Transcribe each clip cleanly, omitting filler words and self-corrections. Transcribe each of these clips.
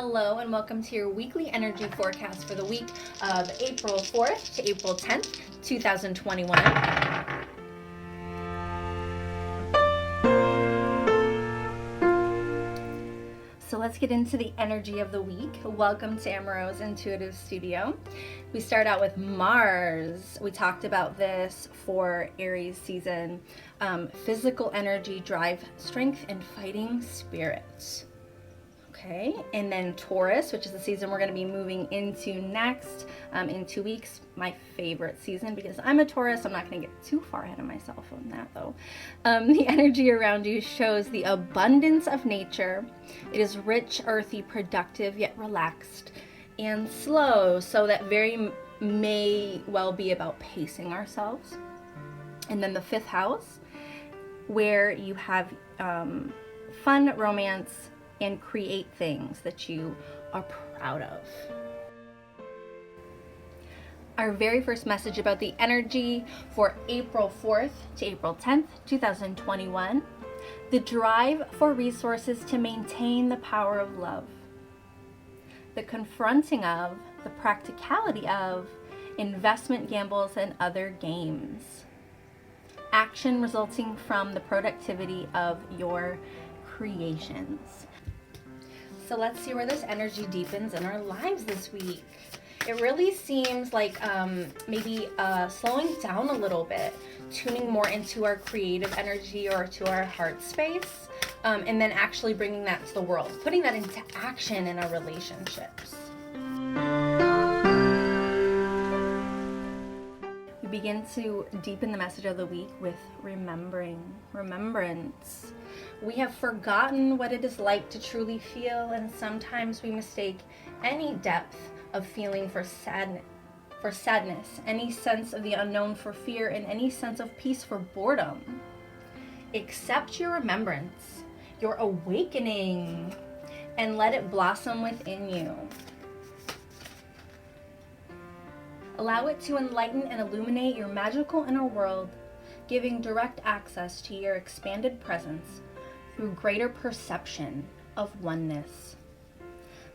Hello and welcome to your weekly energy forecast for the week of April 4th to April 10th, 2021. So let's get into the energy of the week. Welcome to Amaro's Intuitive Studio. We start out with Mars. We talked about this for Aries season. Physical energy, drive, strength, and fighting spirits. Okay, and then Taurus, which is the season we're going to be moving into next in 2 weeks. My favorite season because I'm a Taurus. I'm not going to get too far ahead of myself on that though. The energy around you shows the abundance of nature. It is rich, earthy, productive, yet relaxed and slow. So that very may well be about pacing ourselves. And then the 5th house, where you have fun, romance, and create things that you are proud of. Our very first message about the energy for April 4th to April 10th, 2021. The drive for resources to maintain the power of love. The confronting of, the practicality of, investment gambles and other games. Action resulting from the productivity of your creations. So let's see where this energy deepens in our lives this week. It really seems like maybe slowing down a little bit, tuning more into our creative energy or to our heart space, and then actually bringing that to the world, putting that into action in our relationships. We begin to deepen the message of the week with remembrance. We have forgotten what it is like to truly feel, and sometimes we mistake any depth of feeling for sadness, any sense of the unknown for fear, and any sense of peace for boredom. Accept your remembrance, your awakening, and let it blossom within you. Allow it to enlighten and illuminate your magical inner world, giving direct access to your expanded presence through greater perception of oneness.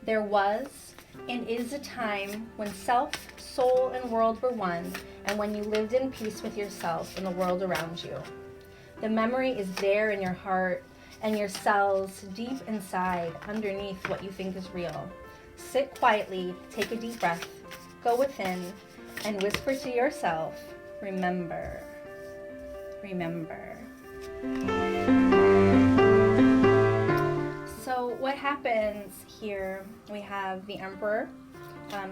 There was and is a time when self, soul, and world were one, and when you lived in peace with yourself and the world around you. The memory is there in your heart and your cells, deep inside, underneath what you think is real. Sit quietly, take a deep breath, go within, and whisper to yourself, remember, remember. So what happens here, we have the Emperor,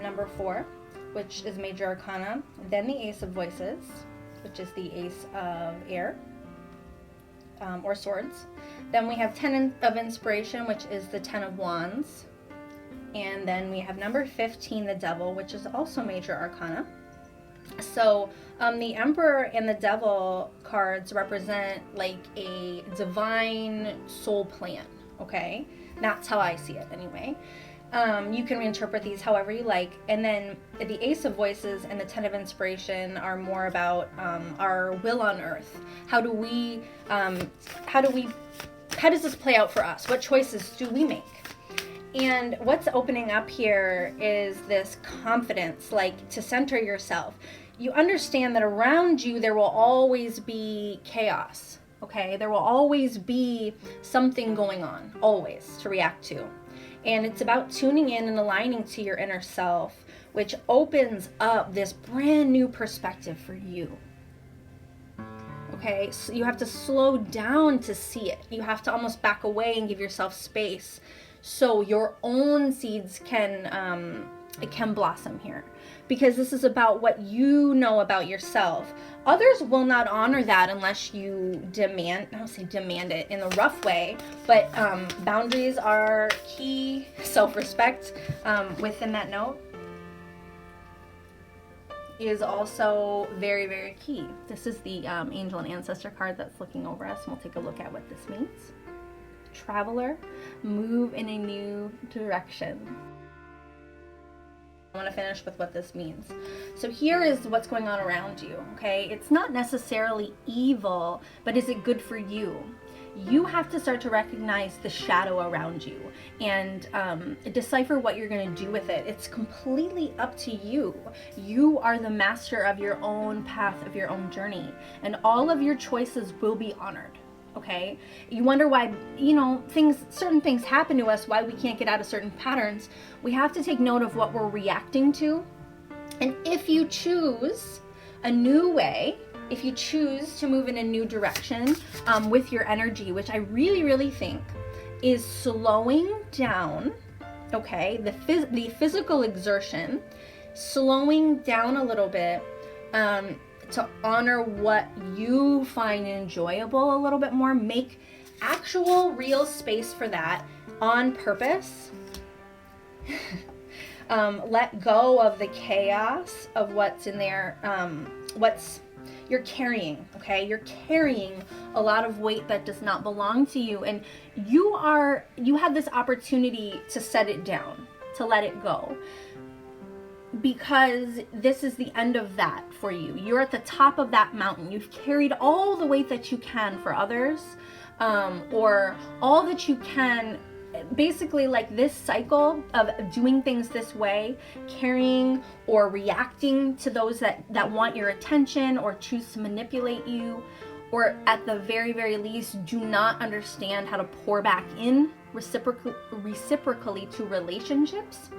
number 4, which is major arcana, then the Ace of Voices, which is the Ace of Air, or Swords. Then we have 10 of Inspiration, which is the 10 of Wands. And then we have number 15, the Devil, which is also major arcana. So the Emperor and the Devil cards represent like a divine soul plan, okay? That's how I see it anyway. You can reinterpret these however you like. And then the Ace of Voices and the 10 of Inspiration are more about our will on earth. How does this play out for us? What choices do we make? And what's opening up here is this confidence, like to center yourself. You understand that around you there will always be chaos, okay? There will always be something going on, always, to react to. And it's about tuning in and aligning to your inner self, which opens up this brand new perspective for you. Okay, so you have to slow down to see it. You have to almost back away and give yourself space so your own seeds can blossom here, because this is about what you know about yourself. Others will not honor that unless you demand, I don't say demand it in a rough way, but boundaries are key. Self-respect within that note is also very, very key. This is the Angel and Ancestor card that's looking over us, and we'll take a look at what this means. Traveler, move in a new direction. I want to finish with what this means. So here is what's going on around you, okay? It's not necessarily evil, but is it good for you? you have to start to recognize the shadow around you and decipher what you're going to do with it. It's completely up to you. You are the master of your own path, of your own journey, and all of your choices will be honored. Okay, you wonder why, you know, certain things happen to us, why we can't get out of certain patterns. We have to take note of what we're reacting to. And if you choose a new way, if you choose to move in a new direction with your energy, which I really, really think is slowing down, okay, the physical exertion, slowing down a little bit, to honor what you find enjoyable a little bit more. Make actual real space for that on purpose. Let go of the chaos of what's in there, you're carrying, okay? You're carrying a lot of weight that does not belong to you, and you have this opportunity to set it down, to let it go. Because this is the end of that for you. You're at the top of that mountain. You've carried all the weight that you can for others, or all that you can, basically like this cycle of doing things this way, carrying or reacting to those that want your attention or choose to manipulate you, or at the very, very least, do not understand how to pour back in reciprocally to relationships.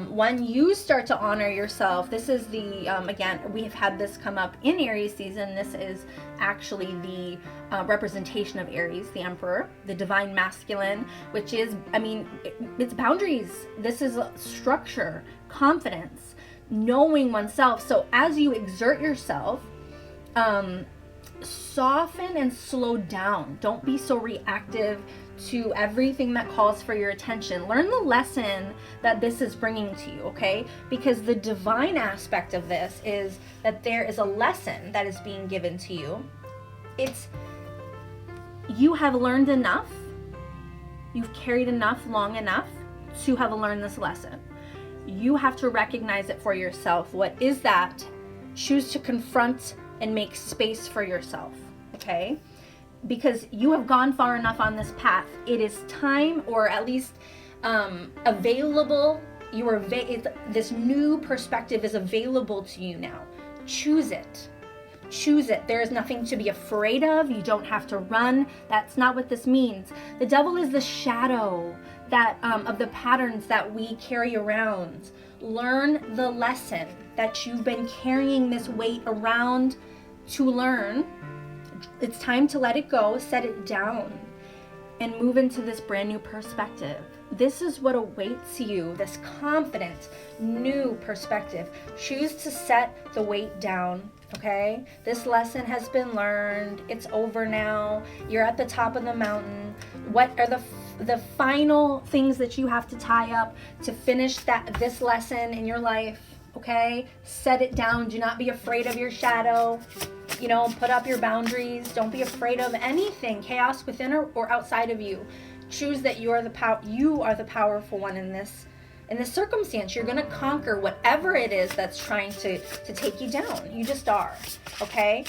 When you start to honor yourself, this is the, again, we have had this come up in Aries season. This is actually the representation of Aries, the Emperor, the divine masculine, which is, I mean, it's boundaries. This is structure, confidence, knowing oneself. So as you exert yourself, soften and slow down. Don't be so reactive to everything that calls for your attention. Learn the lesson that this is bringing to you, okay? Because the divine aspect of this is that there is a lesson that is being given to you. It's, you have learned enough, you've carried enough long enough to have learned this lesson. You have to recognize it for yourself. What is that? Choose to confront and make space for yourself, okay? Because you have gone far enough on this path. It is time, or at least available. This new perspective is available to you now. Choose it. Choose it. There is nothing to be afraid of. You don't have to run. That's not what this means. The devil is the shadow that of the patterns that we carry around. Learn the lesson that you've been carrying this weight around to learn. It's time to let it go, set it down, and move into this brand new perspective. This is what awaits you, this confident, new perspective. Choose to set the weight down, okay? This lesson has been learned. It's over now. You're at the top of the mountain. What are the final things that you have to tie up to finish this lesson in your life, okay? Set it down. Do not be afraid of your shadow. You know, put up your boundaries. Don't be afraid of anything, chaos within or outside of you. Choose that you are the powerful one in this circumstance. You're going to conquer whatever it is that's trying to take you down. You just are, okay?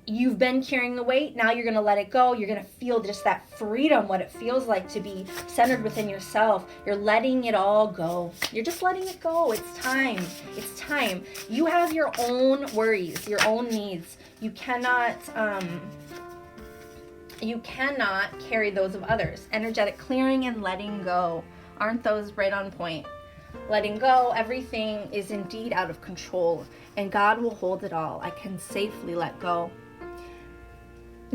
You've been carrying the weight. Now you're going to let it go. You're going to feel just that freedom, what it feels like to be centered within yourself. You're letting it all go. You're just letting it go. It's time. It's time. You have your own worries, your own needs. You cannot carry those of others. Energetic clearing and letting go. Aren't those right on point? Letting go, everything is indeed out of control, and God will hold it all. I can safely let go.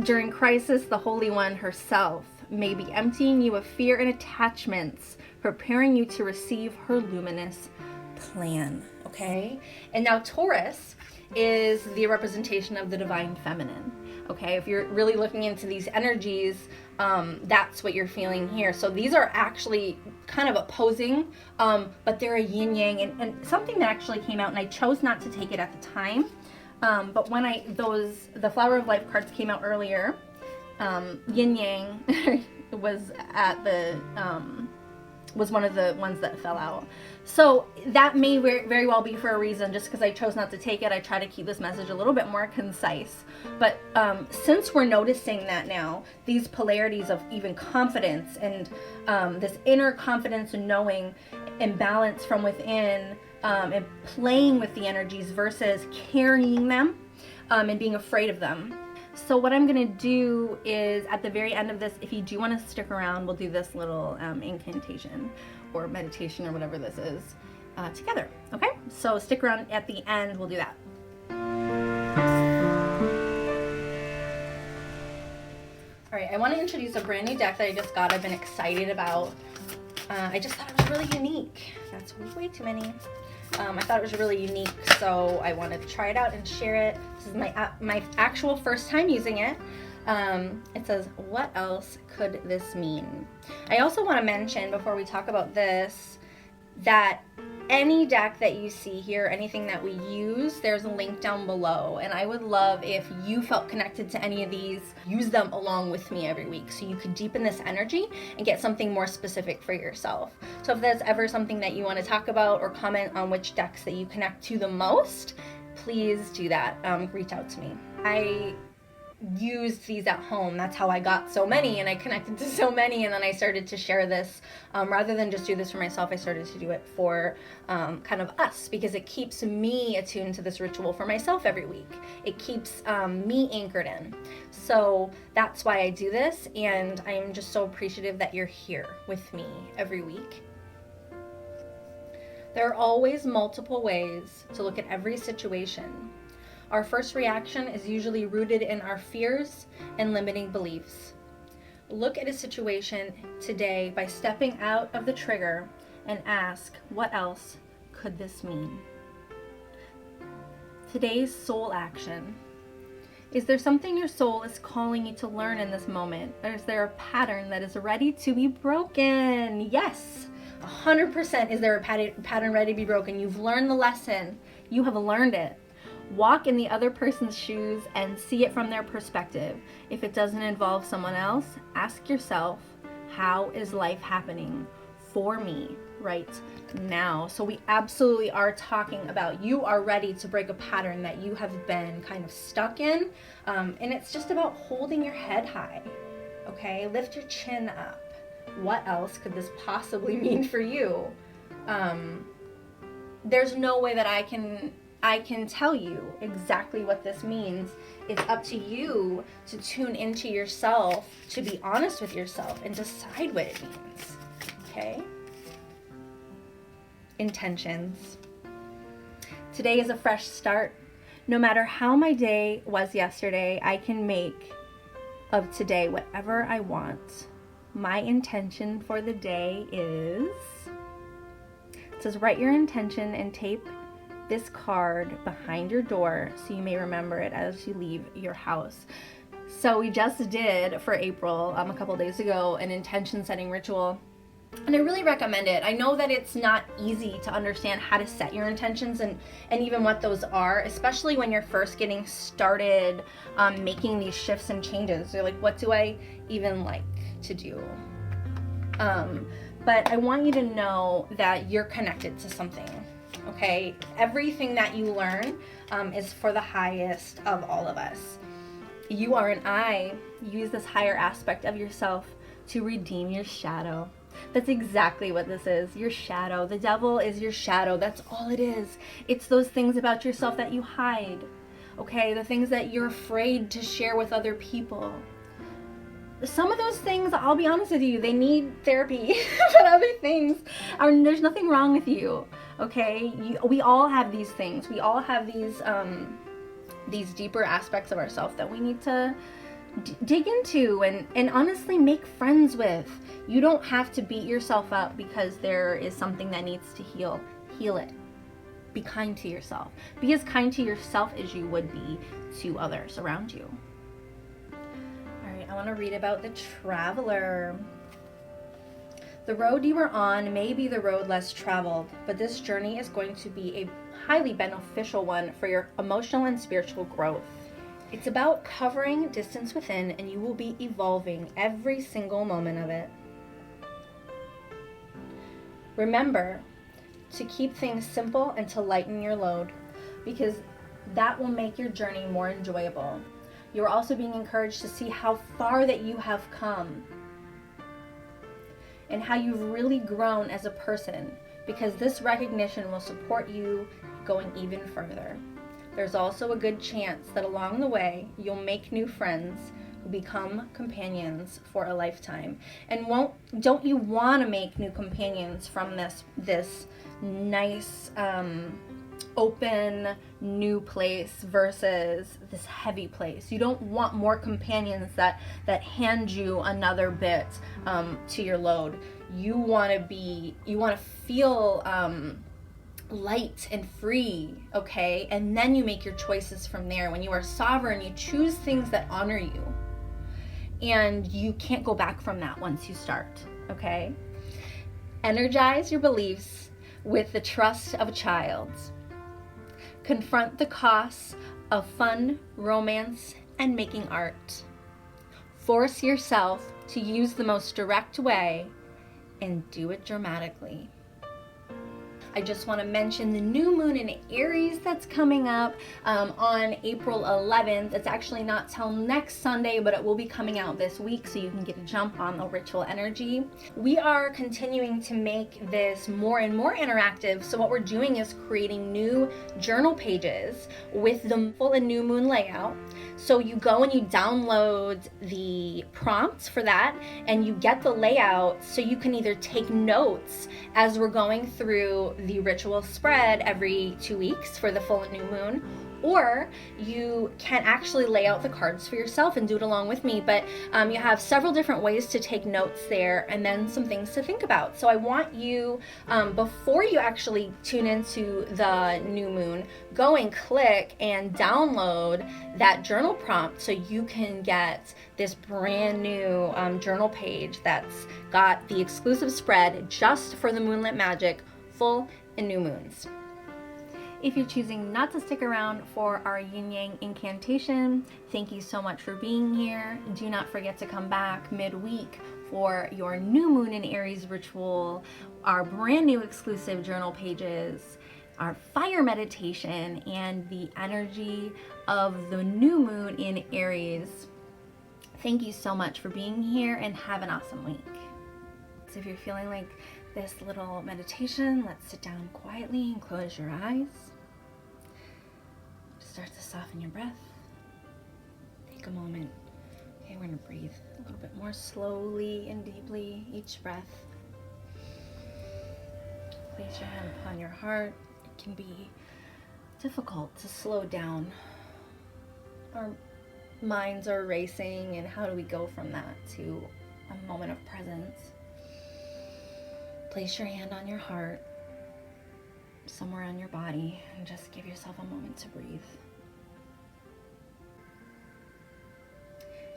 During crisis, the Holy One herself may be emptying you of fear and attachments, preparing you to receive her luminous plan, okay? And now Taurus is the representation of the divine feminine, okay? If you're really looking into these energies, that's what you're feeling here. So these are actually kind of opposing, but they're a yin-yang, and something that actually came out, and I chose not to take it at the time, but when the Flower of Life cards came out earlier, yin-yang was at the was one of the ones that fell out. So that may very well be for a reason. Just because I chose not to take it, I try to keep this message a little bit more concise. But since we're noticing that now, these polarities of even confidence and this inner confidence and knowing and balance from within, and playing with the energies versus carrying them and being afraid of them. So what I'm going to do is at the very end of this, if you do want to stick around, we'll do this little incantation or meditation or whatever this is together. Okay, so stick around at the end, we'll do that. All right, I want to introduce a brand new deck that I just got. I've been excited about. I just thought it was really unique. That's way too many. I thought it was really unique, so I wanted to try it out and share it. This is my actual first time using it. It says, what else could this mean? I also want to mention before we talk about this that any deck that you see here, anything that we use, there's a link down below. And I would love if you felt connected to any of these, use them along with me every week so you could deepen this energy and get something more specific for yourself. So if there's ever something that you want to talk about or comment on which decks that you connect to the most, please do that. Reach out to me. I used these at home. That's how I got so many, and I connected to so many, and then I started to share this. Rather than just do this for myself, I started to do it for kind of us, because it keeps me attuned to this ritual for myself every week. It keeps me anchored in. So that's why I do this, and I'm just so appreciative that you're here with me every week. There are always multiple ways to look at every situation. Our first reaction is usually rooted in our fears and limiting beliefs. Look at a situation today by stepping out of the trigger and ask, what else could this mean? Today's soul action. Is there something your soul is calling you to learn in this moment? Or is there a pattern that is ready to be broken? Yes, 100% is there a pattern ready to be broken. You've learned the lesson. You have learned it. Walk in the other person's shoes and see it from their perspective. If it doesn't involve someone else, ask yourself, how is life happening for me right now? So we absolutely are talking about you are ready to break a pattern that you have been kind of stuck in. And it's just about holding your head high, okay? Lift your chin up. What else could this possibly mean for you? There's no way that I can tell you exactly what this means. It's up to you to tune into yourself, to be honest with yourself, and decide what it means. Okay? Intentions. Today is a fresh start. No matter how my day was yesterday, I can make of today whatever I want. My intention for the day is, it says, write your intention and tape this card behind your door so you may remember it as you leave your house. So we just did for April, a couple days ago, an intention setting ritual, and I really recommend it. I know that it's not easy to understand how to set your intentions and even what those are, especially when you're first getting started making these shifts and changes. You're like, what do I even like to do? But I want you to know that you're connected to something. Okay, everything that you learn is for the highest of all of us. You are an eye. Use this higher aspect of yourself to redeem your shadow. That's exactly what this is, your shadow. The devil is your shadow. That's all it is. It's those things about yourself that you hide. Okay, the things that you're afraid to share with other people. Some of those things, I'll be honest with you, they need therapy, but other things there's nothing wrong with you. Okay, we all have these things. We all have these deeper aspects of ourselves that we need to dig into and honestly make friends with. You don't have to beat yourself up because there is something that needs to heal. Heal it. Be kind to yourself. Be as kind to yourself as you would be to others around you. All right, I want to read about the traveler. The road you are on may be the road less traveled, but this journey is going to be a highly beneficial one for your emotional and spiritual growth. It's about covering distance within, and you will be evolving every single moment of it. Remember to keep things simple and to lighten your load, because that will make your journey more enjoyable. You're also being encouraged to see how far that you have come and how you've really grown as a person, because this recognition will support you going even further. There's also a good chance that along the way you'll make new friends who become companions for a lifetime. And don't you want to make new companions from this nice open new place versus this heavy place? You don't want more companions that hand you another bit to your load. You want to feel light and free, okay? And then you make your choices from there. When you are sovereign, you choose things that honor you, and you can't go back from that once you start, okay? Energize your beliefs with the trust of a child. Confront the costs of fun, romance, and making art. Force yourself to use the most direct way and do it dramatically. I just want to mention the new moon in Aries that's coming up on April 11th. It's actually not till next Sunday, but it will be coming out this week, so you can get a jump on the ritual energy. We are continuing to make this more and more interactive, so what we're doing is creating new journal pages with the full and new moon layout. So you go and you download the prompts for that, and you get the layout so you can either take notes as we're going through the ritual spread every 2 weeks for the full and new moon, or you can actually lay out the cards for yourself and do it along with me. But you have several different ways to take notes there, and then some things to think about. So I want you, before you actually tune into the new moon, go and click and download that journal prompt so you can get this brand new journal page that's got the exclusive spread just for the Moonlit Magic full and new moons. If you're choosing not to stick around for our yin yang incantation, thank you so much for being here. Do not forget to come back midweek for your new moon in Aries ritual, our brand new exclusive journal pages, our fire meditation, and the energy of the new moon in Aries. Thank you so much for being here, and have an awesome week. So if you're feeling like this little meditation, let's sit down quietly and close your eyes. Start to soften your breath. Take a moment. Okay, we're going to breathe a little bit more slowly and deeply each breath. Place your hand upon your heart. It can be difficult to slow down. Our minds are racing, and how do we go from that to a moment of presence? Place your hand on your heart, somewhere on your body, and just give yourself a moment to breathe.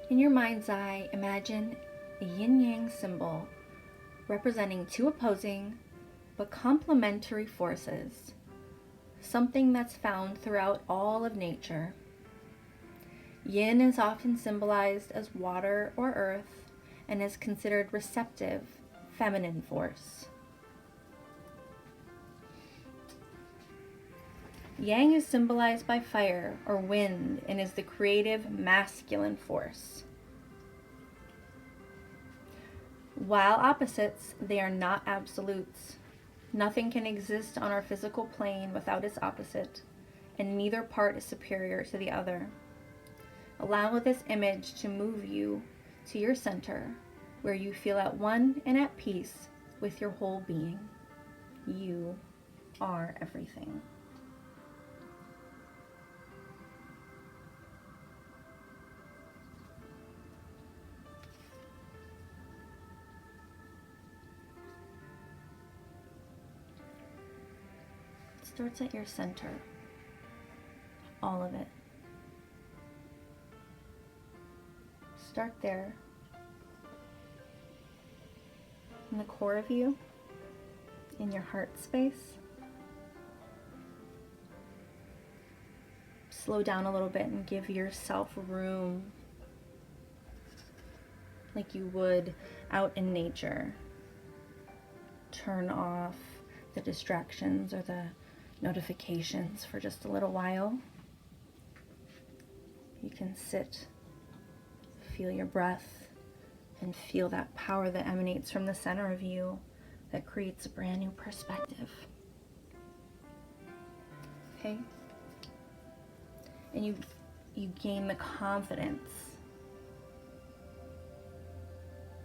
In your mind's eye, imagine a yin-yang symbol representing two opposing but complementary forces, something that's found throughout all of nature. Yin is often symbolized as water or earth and is considered receptive, feminine force. Yang is symbolized by fire or wind and is the creative, masculine force. While opposites, they are not absolutes. Nothing can exist on our physical plane without its opposite, and neither part is superior to the other. Allow this image to move you to your center, where you feel at one and at peace with your whole being. You are everything. It starts at your center, all of it. Start there, in the core of you, in your heart space. Slow down a little bit and give yourself room, like you would out in nature, turn off the distractions or the notifications for just a little while. You can sit, feel your breath, and feel that power that emanates from the center of you that creates a brand new perspective. Okay? And you gain the confidence.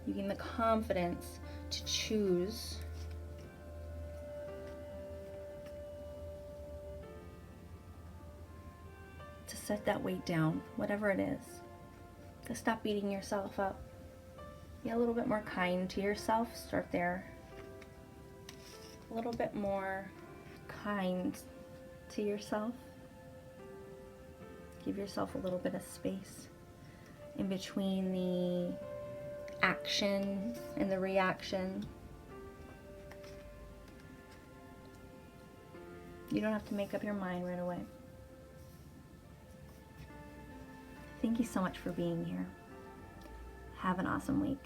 You gain the confidence to choose to set that weight down, whatever it is. To stop beating yourself up. Be a little bit more kind to yourself. Start there. A little bit more kind to yourself. Give yourself a little bit of space in between the action and the reaction. You don't have to make up your mind right away. Thank you so much for being here. Have an awesome week.